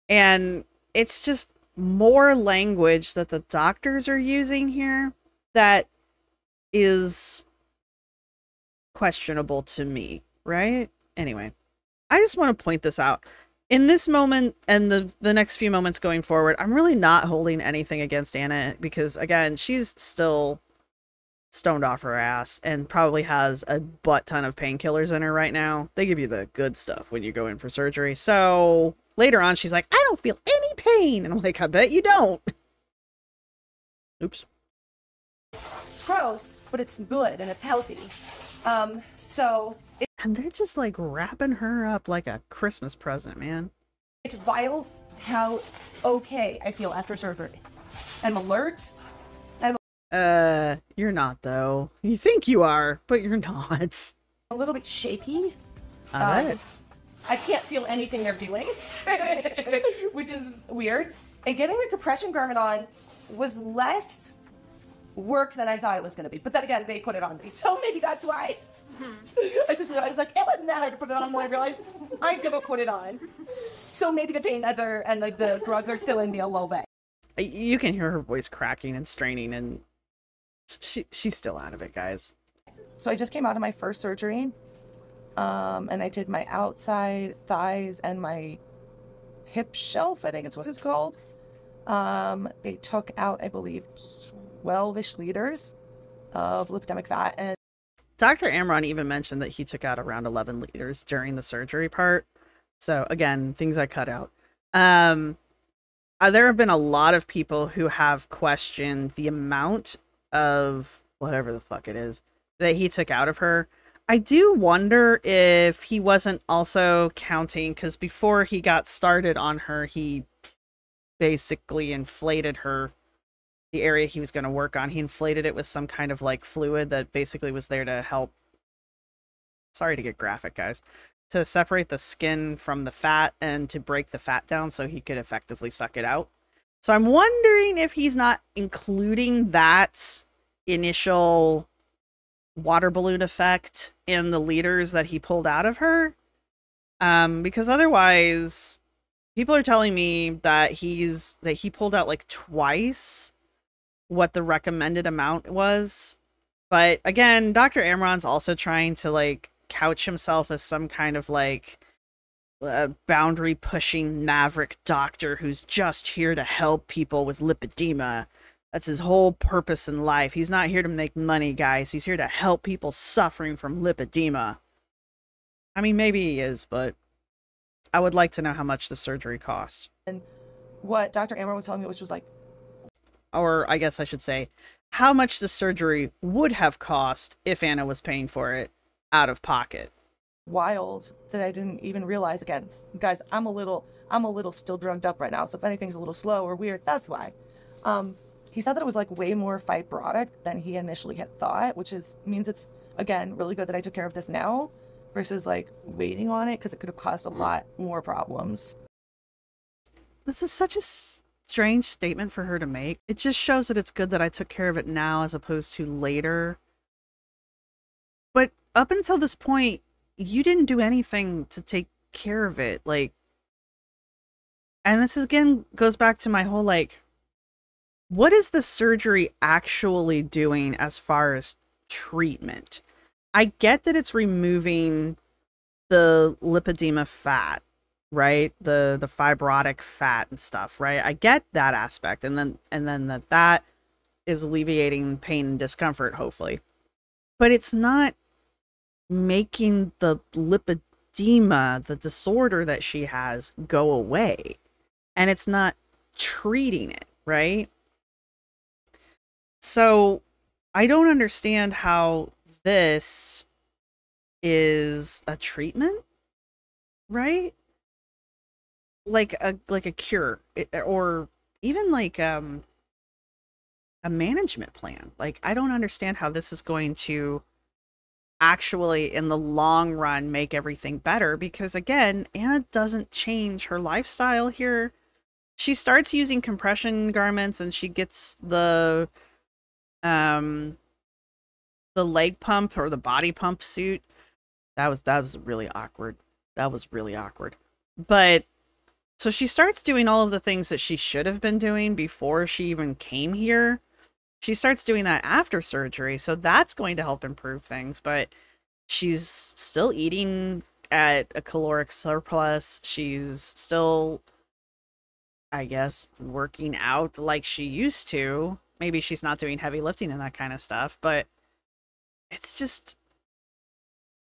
B: And it's just more language that the doctors are using here that is questionable to me, right? Anyway, I just want to point this out. In this moment and the next few moments going forward, I'm really not holding anything against Anna because, again, she's still stoned off her ass and probably has a butt ton of painkillers in her right now. They give you the good stuff when you go in for surgery. So later on, she's like, I don't feel any pain. And I'm like, I bet you don't. Oops.
I: It's gross, but it's good and it's healthy.
B: And they're just like wrapping her up like a Christmas present, man.
I: It's vile how okay I feel after surgery. I'm alert.
B: You're not though. You think you are, but you're not.
I: A little bit shaky.
B: I
I: can't feel anything they're doing, which is weird. And getting the compression garment on was less work than I thought it was going to be. But then again, they put it on me, so maybe that's why. I was like, it wasn't that hard to put it on when I realized I didn't put it on. So maybe the pain meds and like the drugs are still in me a little bit.
B: You can hear her voice cracking and straining, and she's still out of it, guys.
I: So I just came out of my first surgery, and I did my outside thighs and my hip shelf, I think it's what it's called. They took out, I believe, 12-ish liters of lipidemic fat. And
B: Dr. Amron even mentioned that he took out around 11 liters during the surgery part. So again, things I cut out. There have been a lot of people who have questioned the amount of whatever the fuck it is that he took out of her. I do wonder if he wasn't also counting, because before he got started on her, he basically inflated her, the area he was going to work on. He inflated it with some kind of like fluid that basically was there to help, sorry to get graphic, guys, to separate the skin from the fat and to break the fat down so he could effectively suck it out. So I'm wondering if he's not including that initial water balloon effect in the liters that he pulled out of her. Because otherwise, people are telling me that he pulled out like twice what the recommended amount was. But again, Dr. Amron's also trying to like couch himself as some kind of like boundary pushing maverick doctor who's just here to help people with lipedema. That's his whole purpose in life. He's not here to make money, guys. He's here to help people suffering from lipedema. I mean, maybe he is, but I would like to know how much the surgery cost.
I: And what Dr. Amron was telling me, which was like,
B: or I guess I should say, how much the surgery would have cost if Anna was paying for it out of pocket.
I: wild that I didn't even realize. Again, guys, I'm a little still drugged up right now, so if anything's a little slow or weird, that's why. He said that it was like way more fibrotic than he initially had thought, which means it's, again, really good that I took care of this now versus like waiting on it, because it could have caused a lot more problems.
B: This is such a strange statement for her to make. It just shows that it's good that I took care of it now as opposed to later. But up until this point, you didn't do anything to take care of it. Like, and this again goes back to my whole, like, what is the surgery actually doing as far as treatment? I get that it's removing the lipedema fat, right? The fibrotic fat and stuff, right? I get that aspect. And then that is alleviating pain and discomfort, hopefully. But it's not making the lipedema, the disorder that she has, go away. And it's not treating it, right? So I don't understand how this is a treatment, right? Like a cure, or even like a management plan. Like, I don't understand how this is going to actually in the long run make everything better, because again, Anna doesn't change her lifestyle here. She starts using compression garments and she gets the leg pump or the body pump suit. That was really awkward. That was really awkward. But so she starts doing all of the things that she should have been doing before she even came here. She starts doing that after surgery, so that's going to help improve things, but she's still eating at a caloric surplus. She's still, I guess, working out like she used to. Maybe she's not doing heavy lifting and that kind of stuff, but it's just,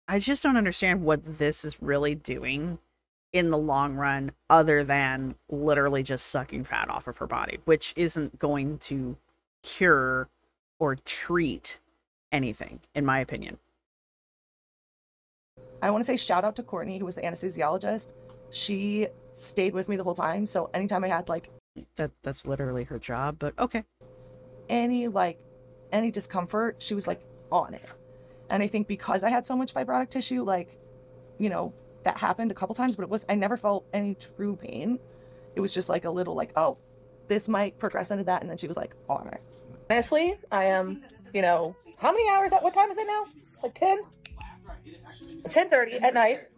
B: I just don't understand what this is really doing in the long run, other than literally just sucking fat off of her body, which isn't going to cure or treat anything, in my opinion.
I: I want to say shout out to Courtney, who was the anesthesiologist. She stayed with me the whole time, so anytime I had like
B: that's literally her job, but okay,
I: any discomfort, she was like on it. And I think because I had so much fibrotic tissue, like, you know, that happened a couple times, but I never felt any true pain. It was just like a little like, oh, this might progress into that. And then she was like on it. Honestly, I am, you know, how many hours what time is it now? Like 10? 10:30 at night.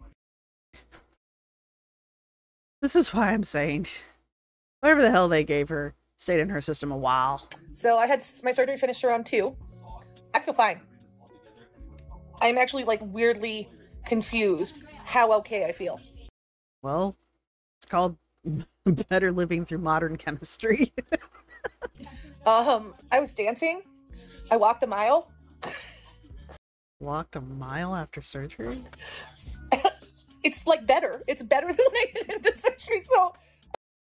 B: This is why I'm saying whatever the hell they gave her stayed in her system a while.
I: So I had my surgery finished around 2. I feel fine. I'm actually like weirdly confused how okay I feel.
B: Well, it's called better living through modern chemistry.
I: I was dancing. I walked a mile.
B: Walked a mile after surgery?
I: It's like better. It's better than when I get into surgery. So,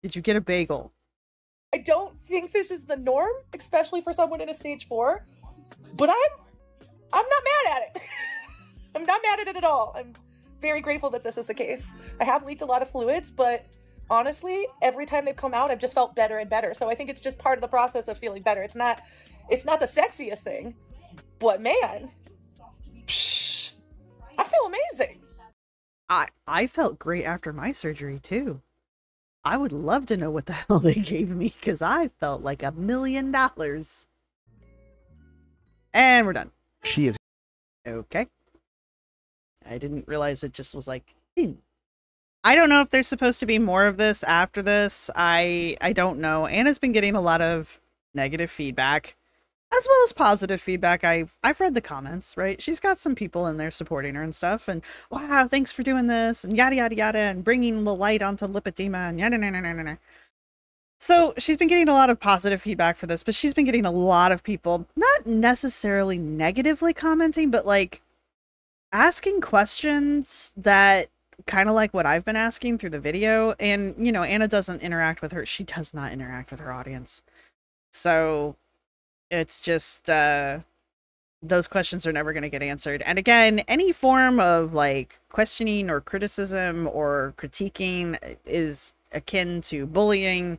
B: did you get a bagel?
I: I don't think this is the norm, especially for someone in a stage 4. But I'm not mad at it. I'm not mad at it at all. I'm very grateful that this is the case. I have leaked a lot of fluids, but honestly, every time they've come out, I've just felt better and better. So I think it's just part of the process of feeling better. It's not the sexiest thing, but man, I feel amazing.
B: I felt great after my surgery too. I would love to know what the hell they gave me, because I felt like $1 million. And we're done.
C: She is
B: okay. I didn't realize it just was like, I don't know if there's supposed to be more of this after this. I don't know. Anna's been getting a lot of negative feedback, as well as positive feedback. I've read the comments, right? She's got some people in there supporting her and stuff, and wow, thanks for doing this, and yada yada yada, and bringing the light onto lipedema, and yada yada yada yada. So she's been getting a lot of positive feedback for this, but she's been getting a lot of people not necessarily negatively commenting, but like asking questions that kind of like what I've been asking through the video. And, you know, Anna doesn't interact with her. She does not interact with her audience. So it's just, those questions are never going to get answered. And again, any form of like questioning or criticism or critiquing is akin to bullying.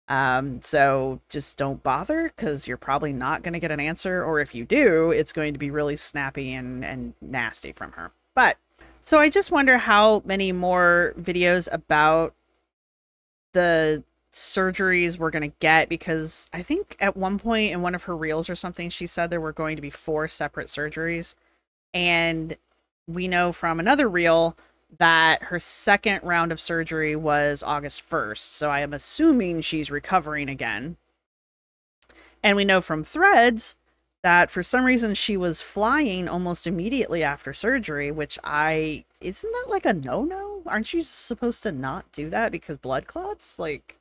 B: So just don't bother, because you're probably not going to get an answer, or if you do, it's going to be really snappy and nasty from her. But so I just wonder how many more videos about the surgeries we're going to get, because I think at one point in one of her reels or something, she said there were going to be 4 separate surgeries. And we know from another reel that her second round of surgery was August 1st. So I am assuming she's recovering again. And we know from threads that for some reason she was flying almost immediately after surgery, which isn't that like a no-no? Aren't you supposed to not do that because blood clots? Like,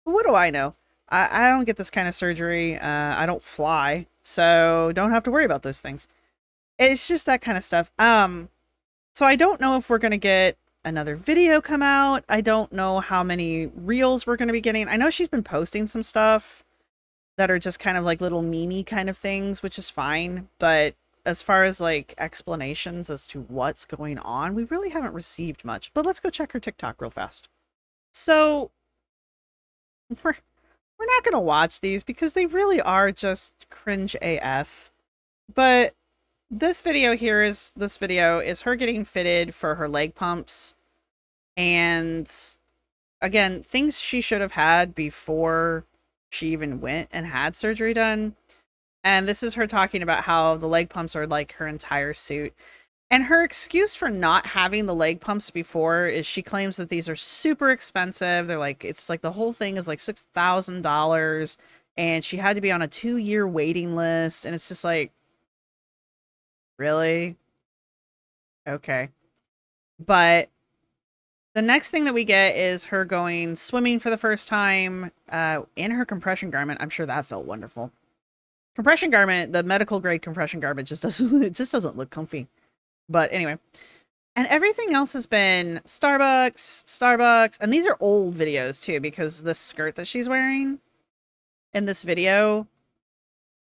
B: what do I know? I don't get this kind of surgery. I don't fly, so don't have to worry about those things. It's just that kind of stuff. So I don't know if we're going to get another video come out. I don't know how many reels we're going to be getting. I know she's been posting some stuff that are just kind of like little meme kind of things, which is fine. But as far as like explanations as to what's going on, we really haven't received much. But let's go check her TikTok real fast. So we're not going to watch these because they really are just cringe AF. But this video is her getting fitted for her leg pumps. And again, things she should have had before she even went and had surgery done. And this is her talking about how the leg pumps are like her entire suit. And her excuse for not having the leg pumps before is she claims that these are super expensive. They're like, it's like the whole thing is like $6,000. And she had to be on a 2-year waiting list. And it's just like, really? Okay. But the next thing that we get is her going swimming for the first time in her compression garment. I'm sure that felt wonderful. Compression garment, the medical grade compression garment just doesn't look comfy. But anyway, and everything else has been Starbucks, and these are old videos too, because the skirt that she's wearing in this video,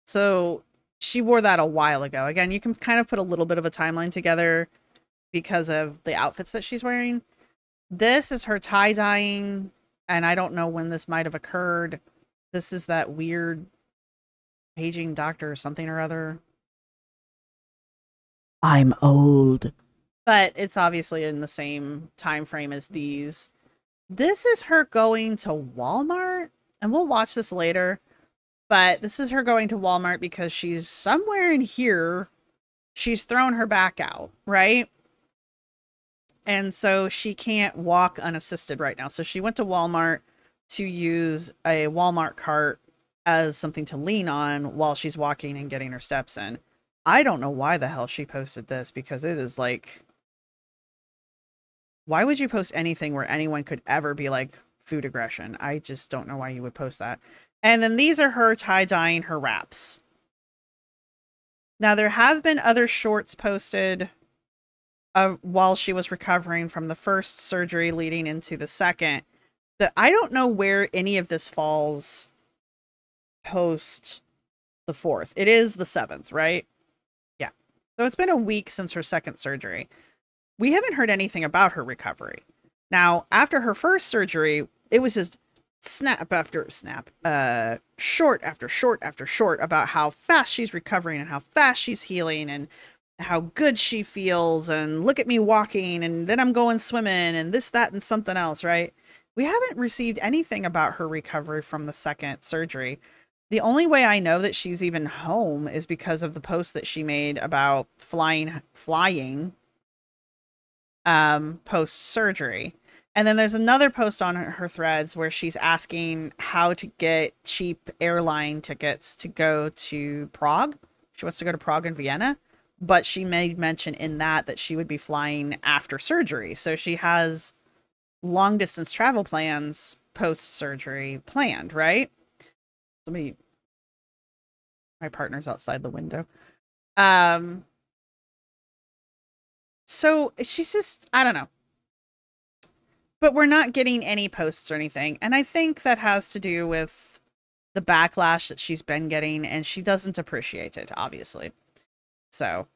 B: so she wore that a while ago. Again, you can kind of put a little bit of a timeline together because of the outfits that she's wearing. This is her tie-dyeing, and I don't know when this might have occurred. This is that weird paging doctor or something or other. I'm old. But it's obviously in the same time frame as these. This is her going to Walmart, and we'll watch this later. But this is her going to Walmart because she's somewhere in here. She's thrown her back out, right? And so she can't walk unassisted right now. So she went to Walmart to use a Walmart cart as something to lean on while she's walking and getting her steps in. I don't know why the hell she posted this, because it is like, why would you post anything where anyone could ever be like food aggression? I just don't know why you would post that. And then these are her tie-dyeing her wraps. Now, there have been other shorts posted while she was recovering from the first surgery leading into the second. That I don't know where any of this falls post the 4th. It is the 7th, right? Yeah. So it's been a week since her second surgery. We haven't heard anything about her recovery. Now, after her first surgery, it was just snap after snap, short after short after short about how fast she's recovering and how fast she's healing and how good she feels and look at me walking and then I'm going swimming and this, that, and something else, right? We haven't received anything about her recovery from the second surgery. The only way I know that she's even home is because of the post that she made about flying post-surgery. And then there's another post on her threads where she's asking how to get cheap airline tickets to go to Prague. She wants to go to Prague and Vienna, but she made mention in that she would be flying after surgery. So she has long distance travel plans post-surgery planned, right? My partner's outside the window. So she's just, I don't know. But we're not getting any posts or anything. And I think that has to do with the backlash that she's been getting, and she doesn't appreciate it, obviously. So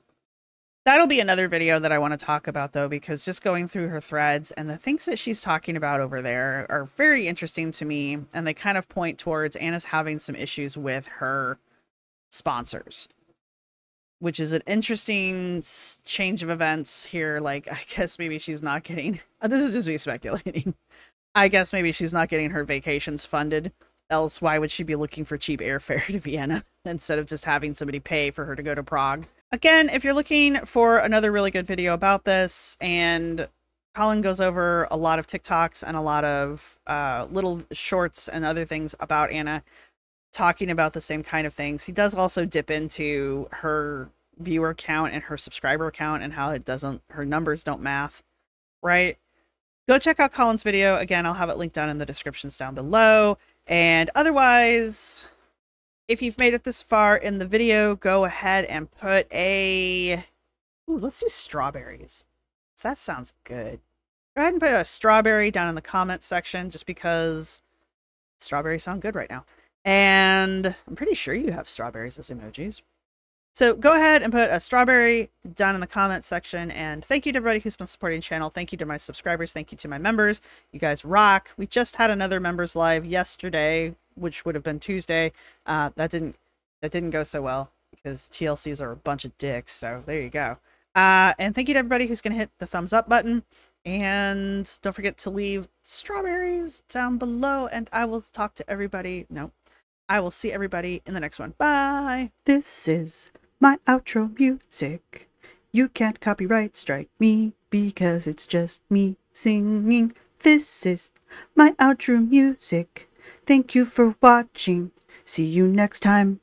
B: that'll be another video that I want to talk about, though, because just going through her threads and the things that she's talking about over there are very interesting to me. And they kind of point towards Anna's having some issues with her sponsors, which is an interesting change of events here. Like, I guess maybe she's not getting, this is just me speculating. I guess maybe she's not getting her vacations funded. Else, why would she be looking for cheap airfare to Vienna instead of just having somebody pay for her to go to Prague? Again, if you're looking for another really good video about this, and Colin goes over a lot of TikToks and a lot of little shorts and other things about Anna, talking about the same kind of things. He does also dip into her viewer count and her subscriber count and how it doesn't, her numbers don't math, right? Go check out Colin's video. Again, I'll have it linked down in the descriptions down below. And otherwise, if you've made it this far in the video, go ahead and put a... Ooh, let's do strawberries. That sounds good. Go ahead and put a strawberry down in the comment section, just because strawberries sound good right now. And I'm pretty sure you have strawberries as emojis. So go ahead and put a strawberry down in the comment section. And thank you to everybody who's been supporting the channel. Thank you to my subscribers. Thank you to my members. You guys rock. We just had another members live yesterday, which would have been Tuesday. That didn't go so well because TLCs are a bunch of dicks. So there you go. And thank you to everybody who's going to hit the thumbs up button. And don't forget to leave strawberries down below. And I will talk to everybody. No, I will see everybody in the next one. Bye.
A: This is my outro music. You can't copyright strike me because it's just me singing. This is my outro music. Thank you for watching. See you next time.